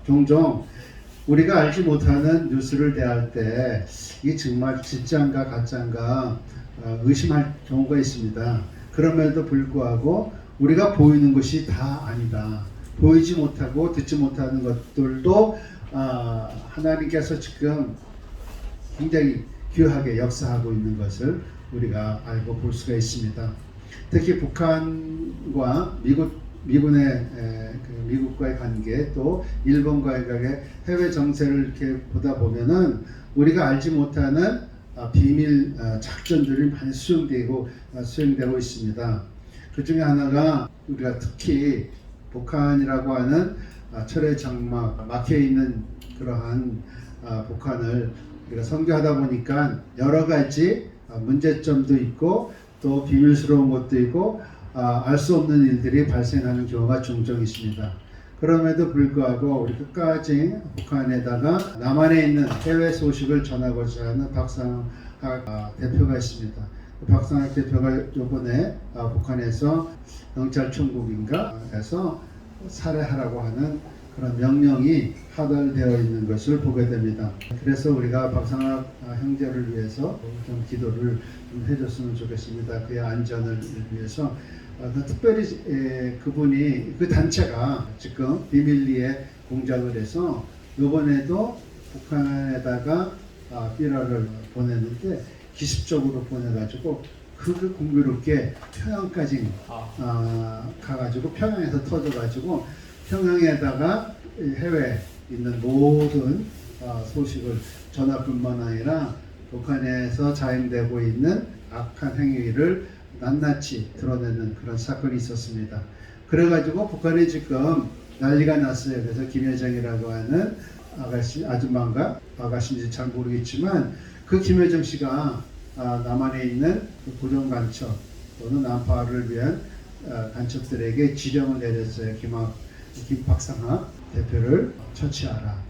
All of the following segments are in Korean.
종종 우리가 알지 못하는 뉴스를 대할 때 이게 정말 진짜인가 가짜인가 의심할 경우가 있습니다. 그럼에도 불구하고 우리가 보이는 것이 다 아니다. 보이지 못하고 듣지 못하는 것들도 하나님께서 지금 굉장히 귀하게 역사하고 있는 것을 우리가 알고 볼 수가 있습니다. 특히 북한과 미국과의 관계, 또 일본과의 해외 정세를 이렇게 보다 보면은 우리가 알지 못하는 비밀 작전들이 많이 수행되고 있습니다. 그 중에 하나가 우리가 특히 북한이라고 하는 철의 장막 막혀 있는 그러한 북한을 우리가 선교하다 보니까 여러 가지 문제점도 있고 또 비밀스러운 것도 있고 알 수 없는 일들이 발생하는 경우가 종종 있습니다. 그럼에도 불구하고 우리 끝까지 북한에다가 남한에 있는 해외 소식을 전하고자 하는 박상학 대표가 있습니다. 박상학 대표가 이번에 북한에서 경찰 총국인가 해서 살해하라고 하는 그런 명령이 하달되어 있는 것을 보게 됩니다. 그래서 우리가 박상학 형제를 위해서 좀 기도를 좀 해줬으면 좋겠습니다. 그의 안전을 위해서. 특별히 그분이 그 단체가 지금 비밀리에 공작을 해서 이번에도 북한에다가 삐라를 보냈는데 기습적으로 보내가지고 그걸 공교롭게 평양까지 가가지고 평양에서 터져가지고 평양에다가 해외에 있는 모든 소식을 전할 뿐만 아니라 북한에서 자행되고 있는 악한 행위를 낱낱이 드러내는 그런 사건이 있었습니다. 그래가지고 북한에 지금 난리가 났어요. 그래서 김여정이라고 하는 아줌마인가 아가씨인지 잘 모르겠지만 그 김여정 씨가 남한에 있는 고정 간첩 또는 난파를 위한 간첩들에게 지령을 내렸어요. 김박상학 대표를 처치하라.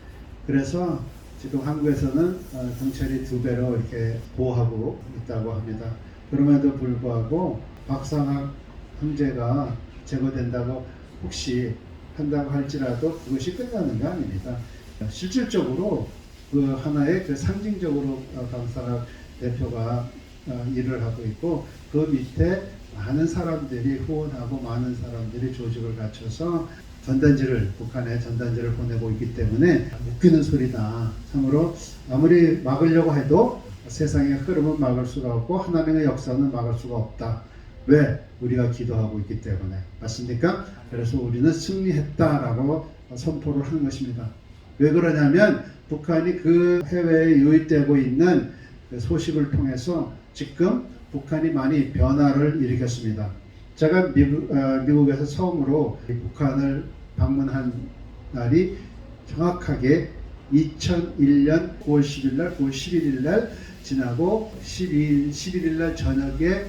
그래서 지금 한국에서는 경찰이 2배로 이렇게 보호하고 있다고 합니다. 그럼에도 불구하고 박상학 형제가 제거된다고 혹시 한다고 할지라도 그것이 끝나는 게 아닙니다. 실질적으로 그 하나의 그 상징적으로 박상학 대표가 일을 하고 있고 그 밑에 많은 사람들이 후원하고 많은 사람들이 조직을 갖춰서 북한에 전단지를 보내고 있기 때문에 웃기는 소리다. 참으로 아무리 막으려고 해도 세상의 흐름은 막을 수가 없고 하나님의 역사는 막을 수가 없다. 왜? 우리가 기도하고 있기 때문에. 맞습니까? 그래서 우리는 승리했다라고 선포를 하는 것입니다. 왜 그러냐면 북한이 그 해외에 유입되고 있는 소식을 통해서 지금 북한이 많이 변화를 일으켰습니다. 제가 미국에서 처음으로 북한을 방문한 날이 정확하게 2001년 9월 10일 날, 9월 11일 날 지나고 11일 날 저녁에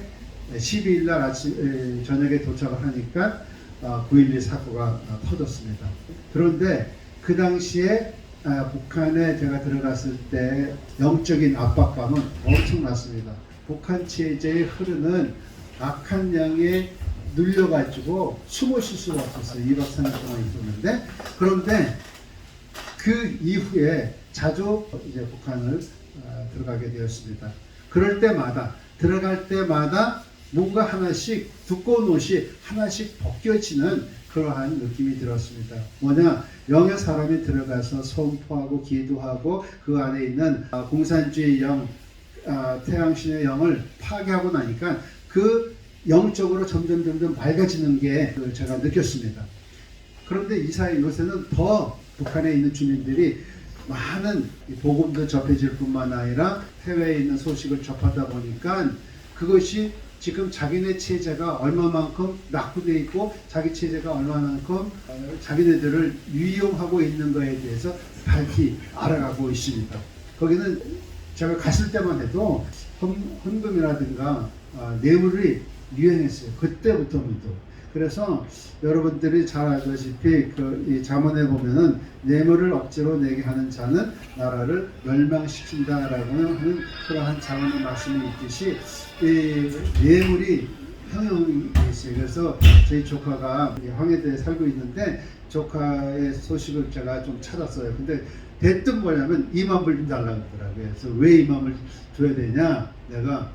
12일 날 아침 저녁에 도착을 하니까 9.11 사고가 터졌습니다. 그런데 그 당시에 북한에 제가 들어갔을 때 영적인 압박감은 엄청났습니다. 북한 체제에 흐르는 악한 영에 눌려가지고 숨을 쉴 수가 없었어요. 2박 3일 동안 있었는데 그런데 그 이후에 자주 이제 북한을 들어가게 되었습니다. 그럴 때마다 들어갈 때마다 뭔가 하나씩 두꺼운 옷이 하나씩 벗겨지는 그러한 느낌이 들었습니다. 뭐냐? 영의 사람이 들어가서 선포하고 기도하고 그 안에 있는 공산주의 영, 태양신의 영을 파괴하고 나니까 그 영적으로 점점 맑아지는 게 제가 느꼈습니다. 그런데 이 사이 요새는 더 북한에 있는 주민들이 많은 복음도 접해질 뿐만 아니라 해외에 있는 소식을 접하다 보니까 그것이 지금 자기네 체제가 얼마만큼 낙후되어 있고 자기 체제가 얼마만큼 자기네들을 유용하고 있는 것에 대해서 밝히 알아가고 있습니다. 거기는 제가 갔을 때만 해도 헌금이라든가 뇌물이 유행했어요. 그때부터도. 그래서 여러분들이 잘 알다시피 이 잠언에 보면은 뇌물을 억지로 내게 하는 자는 나라를 멸망시킨다라고 하는 그러한 잠언의 말씀이 있듯이 이 뇌물이 형용이 있어요. 그래서 저희 조카가 황해도에 살고 있는데 조카의 소식을 제가 좀 찾았어요. 근데 대뜸 뭐냐면 2만 불 좀 달라고 하더라고요. 그래서 왜 2만 불 줘야 되냐? 내가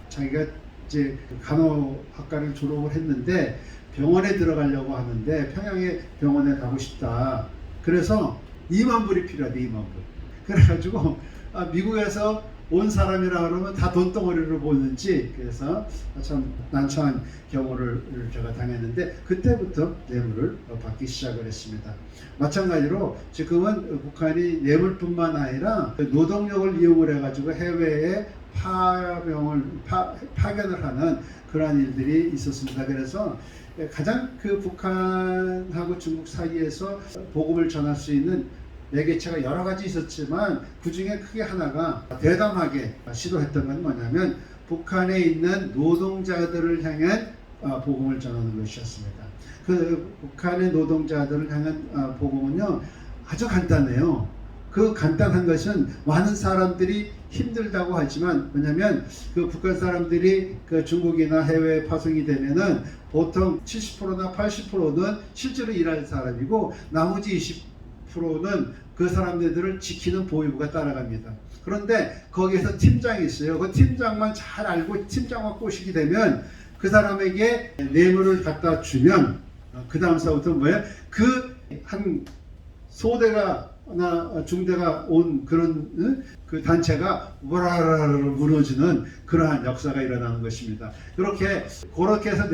자기가 이제 간호학과를 졸업을 했는데 병원에 들어가려고 하는데 평양의 병원에 가고 싶다. 그래서 2만 불이 필요하대. 2만 불. 그래가지고 미국에서 온 사람이라 그러면 다 돈덩어리로 보는지, 그래서 참 난처한 경우를 제가 당했는데 그때부터 뇌물을 받기 시작을 했습니다. 마찬가지로 지금은 북한이 뇌물뿐만 아니라 노동력을 이용을 해가지고 해외에 파견을 하는 그러한 일들이 있었습니다. 그래서 가장 그 북한하고 중국 사이에서 복음을 전할 수 있는 매개체가 여러 가지 있었지만 그 중에 크게 하나가 대담하게 시도했던 건 뭐냐면 북한에 있는 노동자들을 향한 복음을 전하는 것이었습니다. 그 북한의 노동자들을 향한 복음은요 아주 간단해요. 그 간단한 것은 많은 사람들이 힘들다고 하지만, 왜냐면 그 북한 사람들이 그 중국이나 해외에 파송이 되면은 보통 70%나 80%는 실제로 일할 사람이고 나머지 20%는 그 사람들을 지키는 보위부가 따라갑니다. 그런데 거기에서 팀장이 있어요. 그 팀장만 잘 알고 팀장만 꼬시게 되면 그 사람에게 뇌물을 갖다 주면 그 다음서부터 뭐예요? 그 한 소대가 나 중대가 온 그런 그 단체가 우라라라 무너지는 그러한 역사가 일어나는 것입니다. 그렇게 해서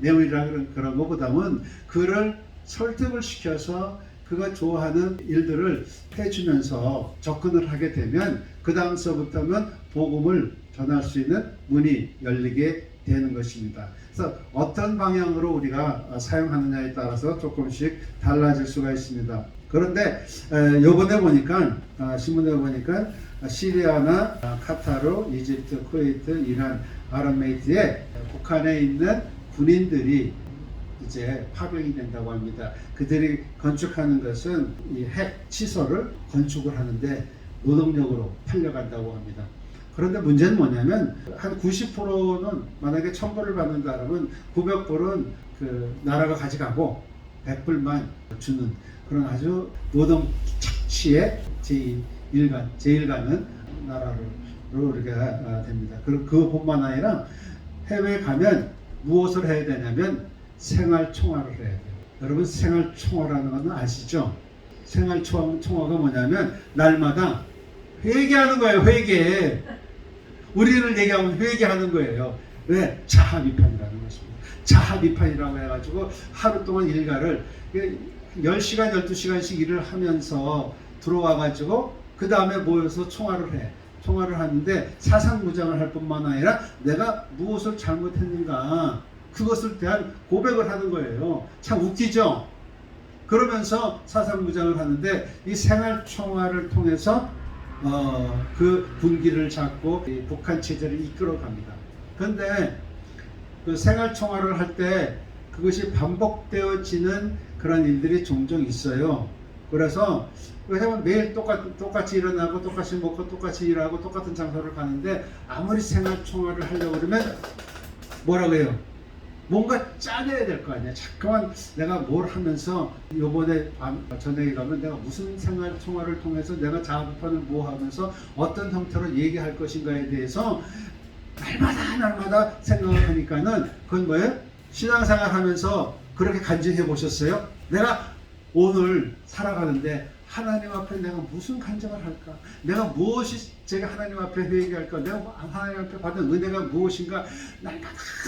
뇌물이라는 그런 것보다는 그를 설득을 시켜서 그가 좋아하는 일들을 해주면서 접근을 하게 되면 그 다음서부터는 복음을 전할 수 있는 문이 열리게 되는 것입니다. 그래서 어떤 방향으로 우리가 사용하느냐에 따라서 조금씩 달라질 수가 있습니다. 그런데 요번에 보니까 신문에 보니까 시리아나 카타르, 이집트, 쿠웨이트, 이란, 아랍에미리트에 북한에 있는 군인들이 이제 파병이 된다고 합니다. 그들이 건축하는 것은 이 핵 시설을 건축을 하는데 노동력으로 팔려간다고 합니다. 그런데 문제는 뭐냐면 한 90%는 만약에 1000불을 받는다 그러면 900불은 그 나라가 가져가고 100불만 주는 그런 아주 노동 착취의 제1가는 나라로 우리가 됩니다. 그것뿐만 아니라 해외에 가면 무엇을 해야 되냐면 생활 총화를 해야 돼요. 여러분 생활 총화라는 건 아시죠? 생활 총화가 뭐냐면 날마다 회개하는 거예요. 회개. 우리를 얘기하면 회개하는 거예요. 왜? 자아 비판이라는 것입니다. 자아 비판이라고 해가지고 하루 동안 일과를 10시간, 12시간씩 일을 하면서 들어와가지고 그 다음에 모여서 총화를 해. 총화를 하는데 사상무장을 할 뿐만 아니라 내가 무엇을 잘못했는가 그것을 대한 고백을 하는 거예요. 참 웃기죠? 그러면서 사상무장을 하는데 이 생활총화를 통해서 그 분기를 잡고 북한 체제를 이끌어 갑니다. 그런데 그 생활총화를 할 때 그것이 반복되어지는 그런 일들이 종종 있어요. 그래서 왜냐면 매일 똑같이 일어나고 똑같이 먹고 똑같이 일하고 똑같은 장소를 가는데 아무리 생활총화를 하려고 그러면 뭐라고 해요? 뭔가 짜내야 될 거 아니야. 자꾸만 내가 뭘 하면서 요번에 저녁에 가면 내가 무슨 생활 총화를 통해서 내가 자아비판을 뭐 하면서 어떤 형태로 얘기할 것인가에 대해서 날마다 생각을 하니까는 그건 뭐예요? 신앙생활 하면서 그렇게 간증해 보셨어요? 내가 오늘 살아가는데 하나님 앞에 내가 무슨 간증을 할까? 내가 무엇이 제가 하나님 앞에 회개할까? 내가 하나님 앞에 받은 은혜가 무엇인가?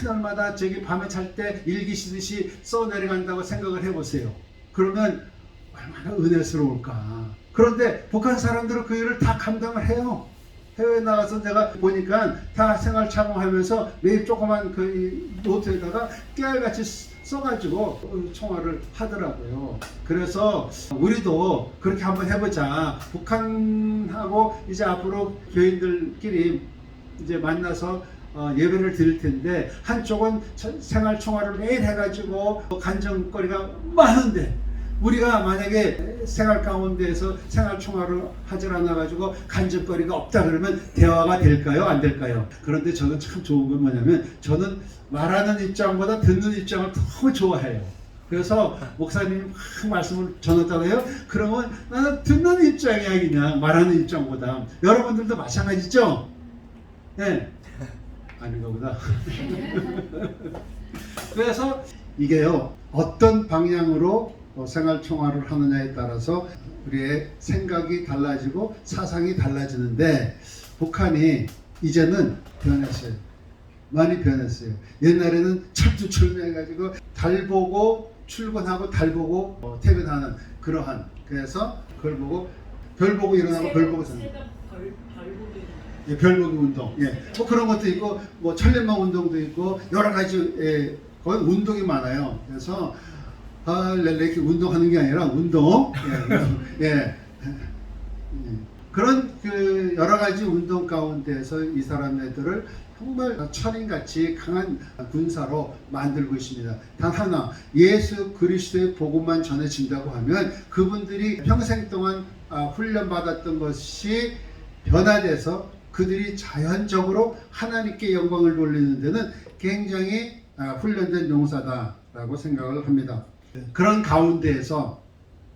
날마다 저기 밤에 잘 때 일기 쓰듯이 써내려간다고 생각을 해보세요. 그러면 얼마나 은혜스러울까? 그런데 북한 사람들은 그 일을 다 감당을 해요. 해외에 나가서 내가 보니까 다 생활 착용하면서 매일 조그만 그 노트에다가 깨알같이 써가지고 총화를 하더라고요. 그래서 우리도 그렇게 한번 해보자. 북한하고 이제 앞으로 교인들끼리 이제 만나서 예배를 드릴 텐데 한쪽은 생활 총화를 매일 해가지고 간증거리가 많은데 우리가 만약에 생활 가운데에서 생활 총화를 하지 않아가지고 간증거리가 없다 그러면 대화가 될까요? 안 될까요? 그런데 저는 참 좋은 건 뭐냐면 저는 말하는 입장보다 듣는 입장을 너무 좋아해요. 그래서 목사님이 막 말씀을 전했다고요. 그러면 나는 듣는 입장이야, 그냥 말하는 입장보다. 여러분들도 마찬가지죠? 네. 아닌가 보다. 그래서 이게요, 어떤 방향으로 생활 총괄을 하느냐에 따라서 우리의 생각이 달라지고 사상이 달라지는데, 북한이 이제는 변했어요. 많이 변했어요. 옛날에는 철두철미해가지고 달 보고 출근하고 달 보고 퇴근하는 그러한, 그래서 그걸 보고 별 보고 일어나고 별 보고 자는 예, 별보기 운동, 예, 뭐 그런 것도 있고, 뭐 천년만 운동도 있고 여러 가지, 예, 거의 운동이 많아요. 그래서 이렇게 운동하는 게 아니라 운동, 예, 예, 그런 그 여러 가지 운동 가운데서 이 사람들을 정말 철인같이 강한 군사로 만들고 있습니다. 단 하나, 예수 그리스도의 복음만 전해진다고 하면 그분들이 평생 동안 훈련받았던 것이 변화돼서 그들이 자연적으로 하나님께 영광을 돌리는 데는 굉장히 훈련된 용사다라고 생각을 합니다. 그런 가운데에서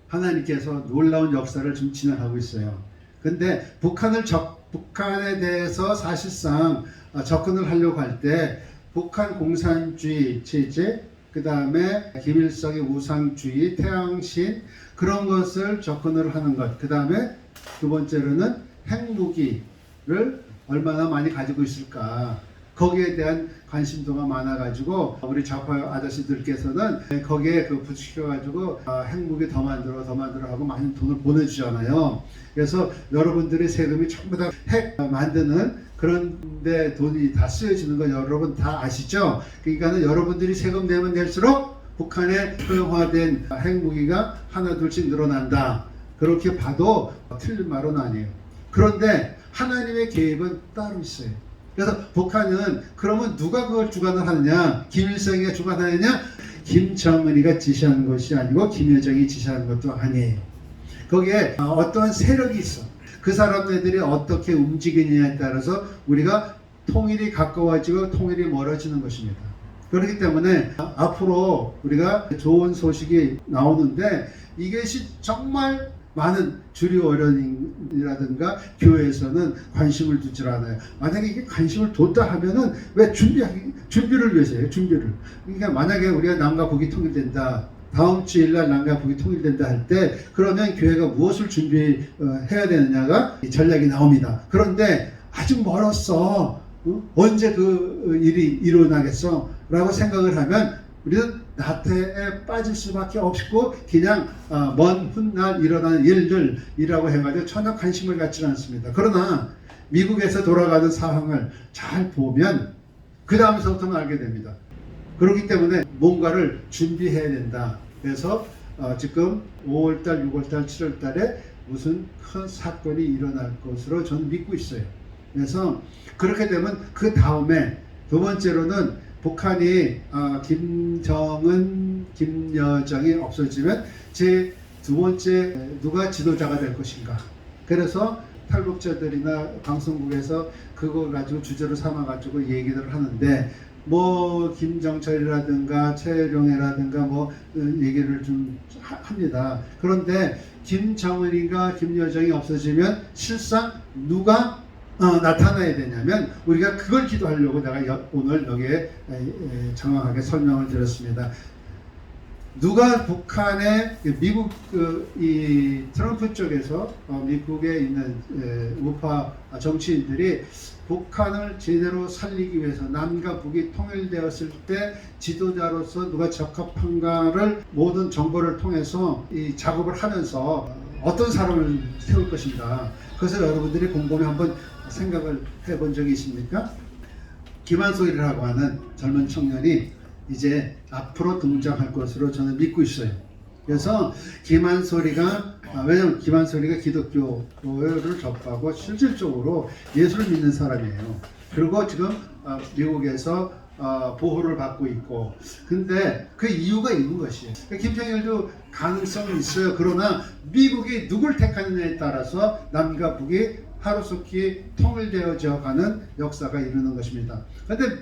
하나님께서 놀라운 역사를 좀 진행하고 있어요. 근데 북한에 대해서 사실상 접근을 하려고 할 때 북한 공산주의 체제, 그 다음에 김일성의 우상주의, 태양신, 그런 것을 접근을 하는 것, 그 다음에 두 번째로는 핵무기를 얼마나 많이 가지고 있을까, 거기에 대한 관심도가 많아가지고 우리 좌파 아저씨들께서는 거기에 부추겨가지고 핵무기 더 만들어 하고 많은 돈을 보내주잖아요. 그래서 여러분들의 세금이 전부 다 핵 만드는 그런데 돈이 다 쓰여지는 거 여러분 다 아시죠? 그러니까는 여러분들이 세금 내면 낼수록 북한의 소형화된 핵무기가 하나 둘씩 늘어난다. 그렇게 봐도 틀린 말은 아니에요. 그런데 하나님의 계획은 따로 있어요. 그래서 북한은 그러면 누가 그걸 주관을 하느냐? 김일성이가 주관하느냐? 김정은이가 지시하는 것이 아니고 김여정이 지시하는 것도 아니에요. 거기에 어떠한 세력이 있어. 그 사람들이 어떻게 움직이느냐에 따라서 우리가 통일이 가까워지고 통일이 멀어지는 것입니다. 그렇기 때문에 앞으로 우리가 좋은 소식이 나오는데 이것이 정말 많은 주류 어른이라든가 교회에서는 관심을 두질 않아요. 만약에 이게 관심을 뒀다 하면은 왜 준비를 위해서 해요. 준비를. 그러니까 만약에 우리가 남과 북이 통일된다, 다음 주일날 남과 북이 통일된다 할 때 그러면 교회가 무엇을 준비해야 되느냐가 전략이 나옵니다. 그런데 아직 멀었어. 언제 그 일이 일어나겠어? 라고 생각을 하면 우리는 나태에 빠질 수밖에 없고 그냥 먼 훗날 일어나는 일들이라고 해가지고 전혀 관심을 갖지 않습니다. 그러나 미국에서 돌아가는 상황을 잘 보면 그 다음서부터는 알게 됩니다. 그렇기 때문에 뭔가를 준비해야 된다. 그래서 지금 5월달, 6월달, 7월달에 무슨 큰 사건이 일어날 것으로 저는 믿고 있어요. 그래서 그렇게 되면 그 다음에 두 번째로는 북한이 김정은, 김여정이 없어지면 제 두 번째 누가 지도자가 될 것인가. 그래서 탈북자들이나 방송국에서 그거 가지고 주제로 삼아가지고 얘기를 하는데 뭐 김정철이라든가 최룡해라든가 뭐 얘기를 좀 합니다. 그런데 김정은이가 김여정이 없어지면 실상 누가 나타나야 되냐면 우리가 그걸 기도하려고 내가 오늘 여기에 정확하게 설명을 드렸습니다. 누가 북한의 미국 이 트럼프 쪽에서 미국에 있는 우파 정치인들이 북한을 제대로 살리기 위해서 남과 북이 통일되었을 때 지도자로서 누가 적합한가를 모든 정보를 통해서 이 작업을 하면서 어떤 사람을 세울 것인가. 그래서 여러분들이 곰곰이 한번 생각을 해본 적이 있습니까? 김한솔이라고 하는 젊은 청년이 이제 앞으로 등장할 것으로 저는 믿고 있어요. 그래서 김한솔이가 왜냐하면 김한솔이가 기독교를 접하고 실질적으로 예수를 믿는 사람이에요. 그리고 지금 미국에서 보호를 받고 있고, 근데 그 이유가 있는 것이에요. 김평일도 가능성이 있어요. 그러나 미국이 누굴 택하느냐에 따라서 남과 북이 하루속히 통일되어져 가는 역사가 이루는 것입니다. 그런데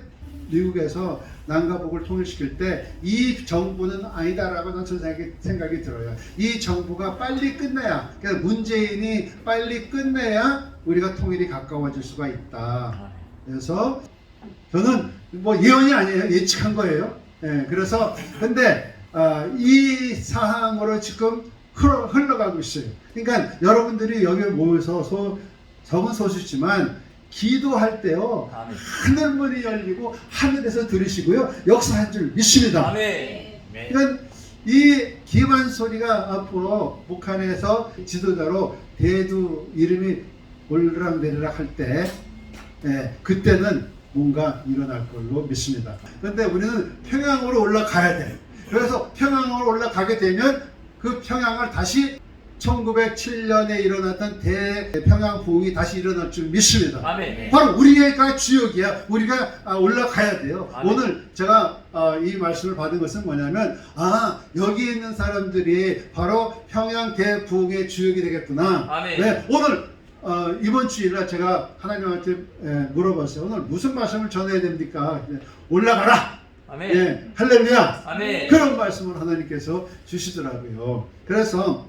미국에서 남과 북을 통일시킬 때 이 정부는 아니다라고 저는 생각이 들어요. 이 정부가 빨리 끝내야, 그러니까 문재인이 빨리 끝내야 우리가 통일이 가까워질 수가 있다. 그래서 저는 뭐 예언이 아니에요. 예측한 거예요. 예, 그래서 근데 이 상황으로 지금 흘러가고 있어요. 그러니까 여러분들이 여기 모여서 적은 소수지만 기도할 때요, 하늘문이 열리고 하늘에서 들으시고요, 역사할 줄 믿습니다. 그러니까 이 기만 소리가 앞으로 북한에서 지도자로 대두 이름이 올라락내리락 할 때, 그때는 뭔가 일어날 걸로 믿습니다. 그런데 우리는 평양으로 올라가야 돼. 그래서 평양으로 올라가게 되면 그 평양을 다시 1907년에 일어났던 대평양 부흥이 다시 일어날 줄 믿습니다. 아멘. 바로 우리가 주역이야. 우리가 올라가야 돼요. 아멘. 오늘 제가 이 말씀을 받은 것은 뭐냐면, 여기 있는 사람들이 바로 평양 대부흥의 주역이 되겠구나. 아멘. 네, 오늘 이번 주일날 제가 하나님한테 물어봤어요. 오늘 무슨 말씀을 전해야 됩니까? 올라가라. 아멘. 예, 할렐루야. 아멘. 그런 말씀을 하나님께서 주시더라고요. 그래서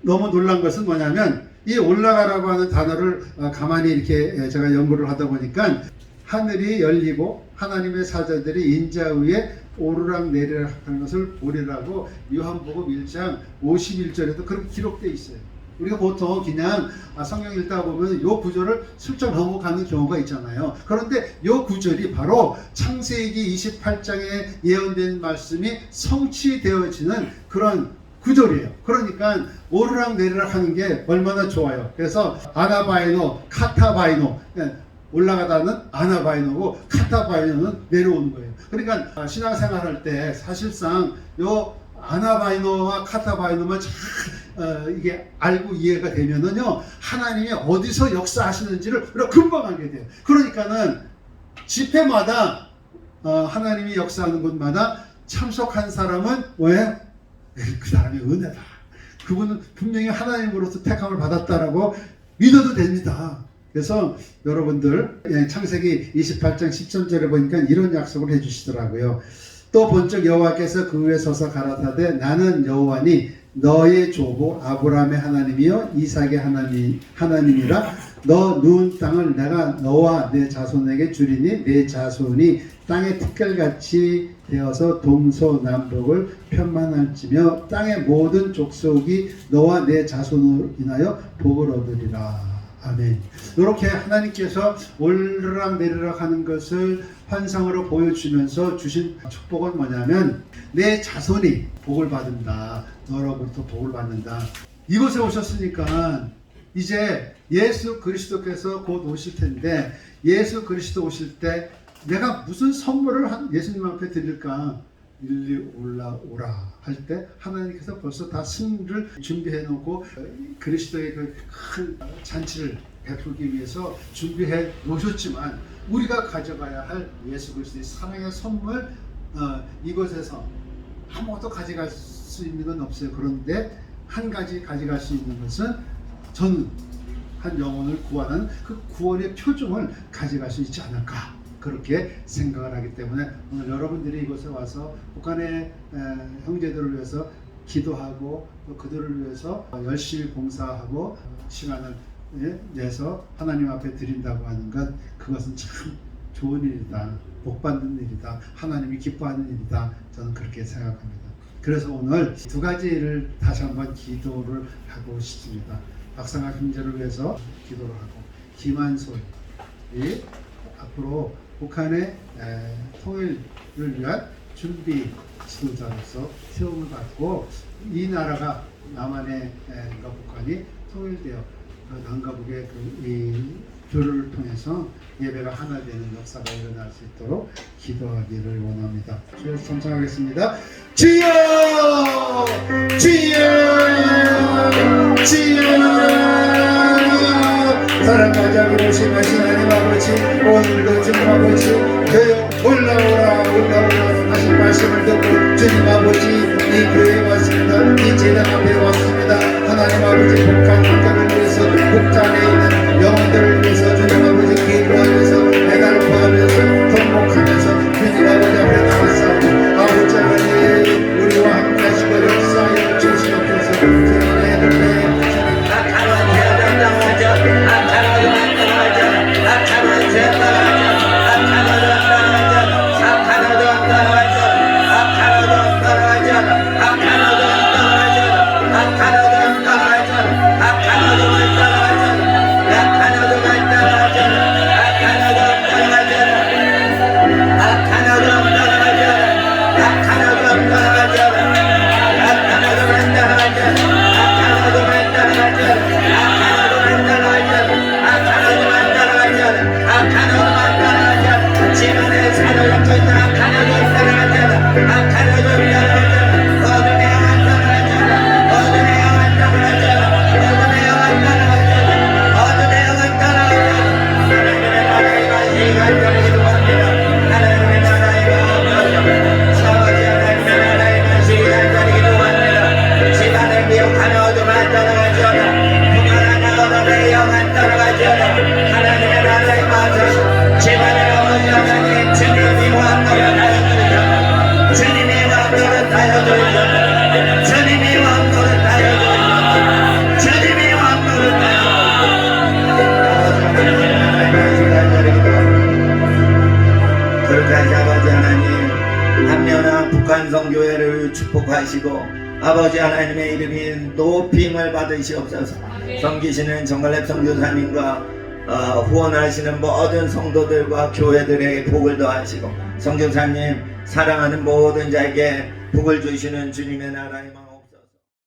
너무 놀란 것은 뭐냐면, 이 올라가라고 하는 단어를 가만히 이렇게 제가 연구를 하다 보니까, 하늘이 열리고 하나님의 사자들이 인자 위에 오르락 내리락 하는 것을 보리라고 요한복음 1장 51절에도 그렇게 기록되어 있어요. 우리가 보통 그냥 성경 읽다 보면 요 구절을 슬쩍 넘어가는 경우가 있잖아요. 그런데 요 구절이 바로 창세기 28장에 예언된 말씀이 성취되어지는 그런 구절이에요. 그러니까 오르락 내리락 하는 게 얼마나 좋아요. 그래서 아나바이노, 카타바이노, 올라가다는 아나바이노고 카타바이노는 내려오는 거예요. 그러니까 신앙생활 할 때 사실상 요 아나바이노와 카타바이노만 이게 알고 이해가 되면은요, 하나님이 어디서 역사하시는지를 우리가 금방 알게 돼요. 그러니까는 집회마다 하나님이 역사하는 곳마다 참석한 사람은 왜? 그 사람의 은혜다. 그분은 분명히 하나님으로부터 택함을 받았다라고 믿어도 됩니다. 그래서 여러분들 창세기 28장 13절에 보니까 이런 약속을 해주시더라고요. 또 본적 여호와께서 그 위에 서서 가라사대 나는 여호와니 너의 조부 아브라함의 하나님이요 이삭의 하나님이라. 너 누운 땅을 내가 너와 내 자손에게 주리니 내 자손이 땅의 티끌같이 되어서 동서남북을 편만할지며 땅의 모든 족속이 너와 내 자손으로 인하여 복을 얻으리라. 아멘. 이렇게 하나님께서 오르락 내리락 하는 것을 환상으로 보여주면서 주신 축복은 뭐냐면, 내 자손이 복을 받는다. 너로부터 복을 받는다. 이곳에 오셨으니까 이제 예수 그리스도께서 곧 오실 텐데, 예수 그리스도 오실 때 내가 무슨 선물을 예수님 앞에 드릴까? 일리 올라오라 할 때 하나님께서 벌써 다 승리를 준비해 놓고 그리스도의 그 큰 잔치를 베풀기 위해서 준비해 놓으셨지만, 우리가 가져가야 할 예수 그리스도의 사랑의 선물, 이곳에서 아무것도 가져갈 수 있는 건 없어요. 그런데 한 가지 가져갈 수 있는 것은 저는 한 영혼을 구하는 그 구원의 표징을 가져갈 수 있지 않을까, 그렇게 생각을 하기 때문에 오늘 여러분들이 이곳에 와서 북한의 형제들을 위해서 기도하고 또 그들을 위해서 열심히 봉사하고 시간을 내서 하나님 앞에 드린다고 하는 것, 그것은 참 좋은 일이다, 복받는 일이다, 하나님이 기뻐하는 일이다, 저는 그렇게 생각합니다. 그래서 오늘 두 가지를 다시 한번 기도를 하고 싶습니다. 박상학 형제를 위해서 기도를 하고, 김한솔이 앞으로 북한의 통일을 위한 준비 지도자로서 세움을 받고, 이 나라가 남한의 북한이 통일되어 남과 북의 이 교류를 통해서 예배가 하나 되는 역사가 일어날 수 있도록 기도하기를 원합니다. 주여 찬송하겠습니다. 주여 주여 주여. 사랑과 자비로 심하신 하나님 아버지, 오늘도 주님 아버지 교회 올라오라 하신 말씀을 듣고 주님 아버지 이 교회에 왔습니다. 이 재단 앞에 왔습니다. 하나님 아버지 북한 형제를 위해서, 북한에 있는 영혼들을 위해서 주님 아버지 기도하면서 배달 구하면서 통곡하면서 모두 축복하시고 아버지 하나님의 이름이 높임을 받으시옵소서. 섬기시는 정갈랩 선교사님과 후원하시는 모든 성도들과 교회들에게 복을 더하시고 성교사님 사랑하는 모든 자에게 복을 주시는 주님의 나라의 마음